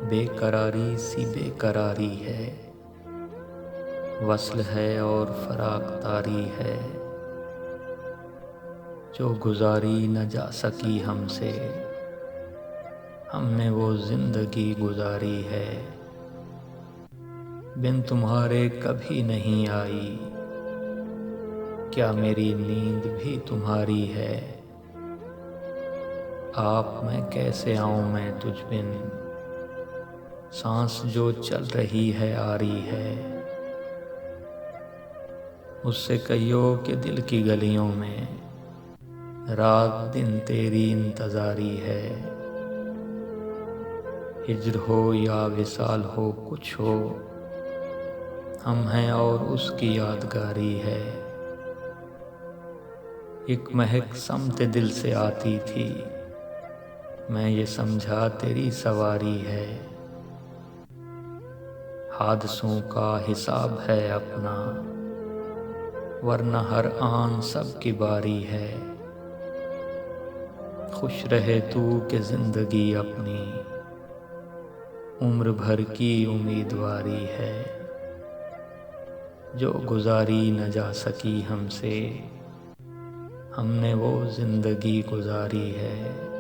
बेकरारी सी बेकरारी है, वस्ल है और फराक तारी है, जो गुजारी न जा सकी हमसे, हमने वो जिंदगी गुजारी है। बिन तुम्हारे कभी नहीं आई, क्या मेरी नींद भी तुम्हारी है। आप मैं कैसे आऊँ मैं तुझ बिन, सांस जो चल रही है आ रही है। मुझसे कहियो कि दिल की गलियों में रात दिन तेरी इंतज़ारी है। हिज्र हो या विसाल हो कुछ हो, हम हैं और उसकी यादगारी है। एक महक समते दिल से आती थी, मैं ये समझा तेरी सवारी है। हादसों का हिसाब है अपना, वरना हर आन सब की बारी है। खुश रहे तू कि जिंदगी अपनी उम्र भर की उम्मीदवारी है। जो गुजारी न जा सकी हमसे, हमने वो जिंदगी गुजारी है।